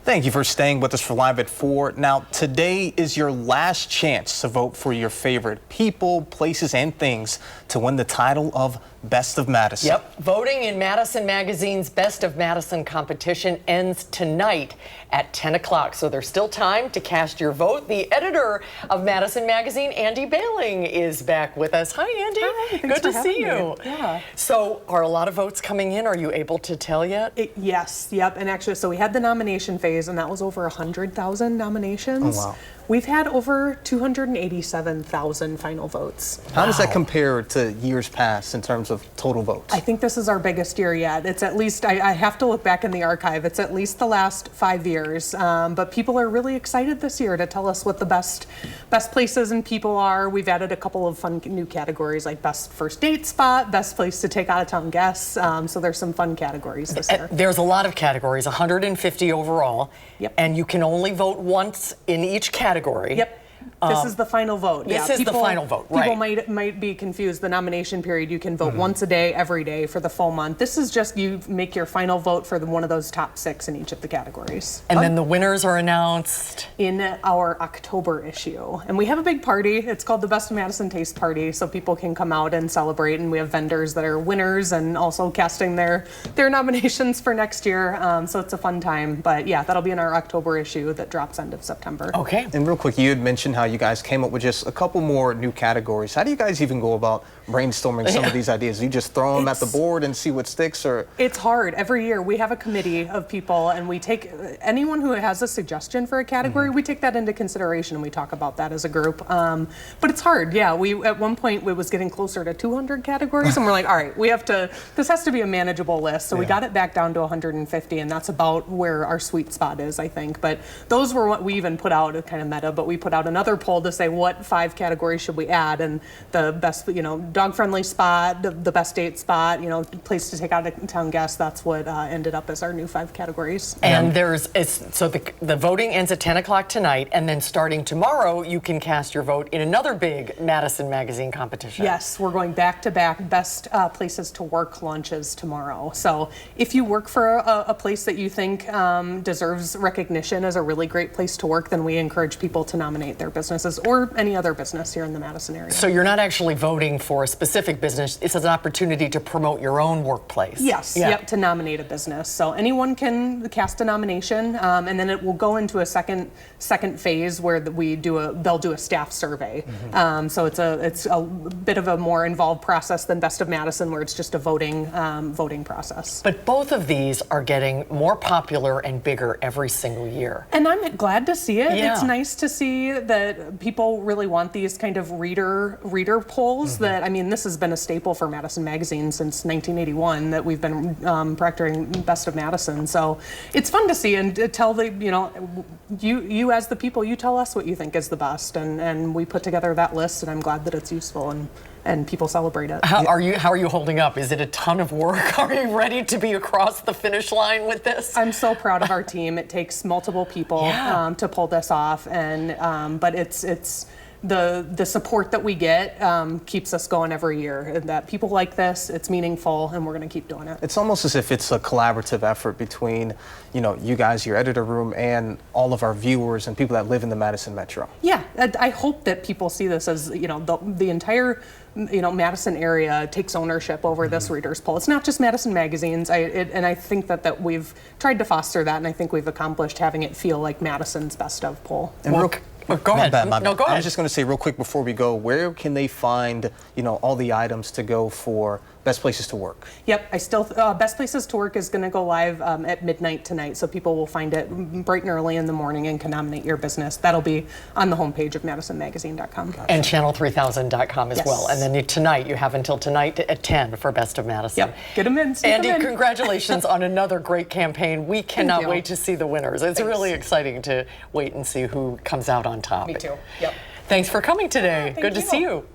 Thank you for staying with us for Live at 4. Now, today is your last chance to vote for your favorite people, places, and things to win the title of Best of Madison. Yep. Voting in Madison Magazine's Best of Madison competition ends tonight at 10 o'clock. So there's still time to cast your vote. The editor of Madison Magazine, Andy Bailing, is back with us. Hi, Andy. Hi, good to see you. Yeah. So are a lot of votes coming in? Are you able to tell yet? Yes. Yep. And actually, so we had the nomination phase, and that was over 100,000 nominations. Oh, wow. We've had over 287,000 final votes. How does that compare to years past in terms of total votes? I think this is our biggest year yet. It's at least, I have to look back in the archive, it's at least the last 5 years. But people are really excited this year to tell us what the best places and people are. We've added a couple of fun new categories like best first date spot, best place to take out of town guests. So there's some fun categories this year. There's a lot of categories, 150 overall. Yep. And you can only vote once in each category. Yep. This is the final vote. This is the final vote, right. People might be confused. The nomination period, you can vote once a day, every day for the full month. This is just you make your final vote for one of those top 6 in each of the categories. And then the winners are announced in our October issue. And we have a big party. It's called the Best of Madison Taste Party, so people can come out and celebrate. And we have vendors that are winners and also casting their nominations for next year. So it's a fun time. But yeah, that'll be in our October issue that drops end of September. Okay. And real quick, you had mentioned how you guys came up with just a couple more new categories. How do you guys even go about brainstorming some of these ideas? You just throw them at the board and see what sticks, or? It's hard. Every year we have a committee of people, and we take anyone who has a suggestion for a category, we take that into consideration and we talk about that as a group. But it's hard. Yeah, we at one point it was getting closer to 200 categories, and we're like, all right, this has to be a manageable list. So we got it back down to 150, and that's about where our sweet spot is, I think. But those were what we even put out, kind of meta, but we put out another poll to say what 5 categories should we add, and the best, dog-friendly spot, the best date spot, place to take out of town guests. That's what ended up as our new 5 categories. And so the voting ends at 10 o'clock tonight, and then starting tomorrow, you can cast your vote in another big Madison Magazine competition. Yes, we're going back-to-back best places to work launches tomorrow. So if you work for a place that you think deserves recognition as a really great place to work, then we encourage people to nominate their businesses or any other business here in the Madison area. So you're not actually voting for a specific business. It's an opportunity to promote your own workplace. Yes, yep, to nominate a business. So anyone can cast a nomination, and then it will go into a second phase where they'll do a staff survey. So it's a bit of a more involved process than Best of Madison, where it's just a voting process. But both of these are getting more popular and bigger every single year. And I'm glad to see it. Yeah. It's nice to see that people really want these kind of reader polls. This has been a staple for Madison Magazine since 1981, that we've been proctoring Best of Madison. So it's fun to see and to tell you as the people, you tell us what you think is the best, and we put together that list, and I'm glad that it's useful and people celebrate it. How are you holding up? Is it a ton of work? Are you ready to be across the finish line with this? I'm so proud of our team. It takes multiple people to pull this off, and but it's the support that we get keeps us going every year. And that people like this, it's meaningful, and we're going to keep doing it. It's almost as if it's a collaborative effort between, you guys, your editor room, and all of our viewers and people that live in the Madison Metro. Yeah, I hope that people see this as, the entire Madison area takes ownership over this readers poll. It's not just Madison Magazine's, and I think that we've tried to foster that, and I think we've accomplished having it feel like Madison's best of poll. And go ahead. No, go ahead. I was just going to say real quick before we go, where can they find, all the items to go for best places to work? Yep, Best Places to Work is going to go live at midnight tonight, so people will find it bright and early in the morning and can nominate your business. That'll be on the homepage of MadisonMagazine.com. Gotcha. And Channel3000.com as well. And then tonight, you have until tonight at 10 for Best of Madison. Yep, get them in. Andy, congratulations on another great campaign. We cannot wait to see the winners. It's really exciting to wait and see who comes out on top. Me too. Yep. Thanks for coming today. Yeah, Good to see you.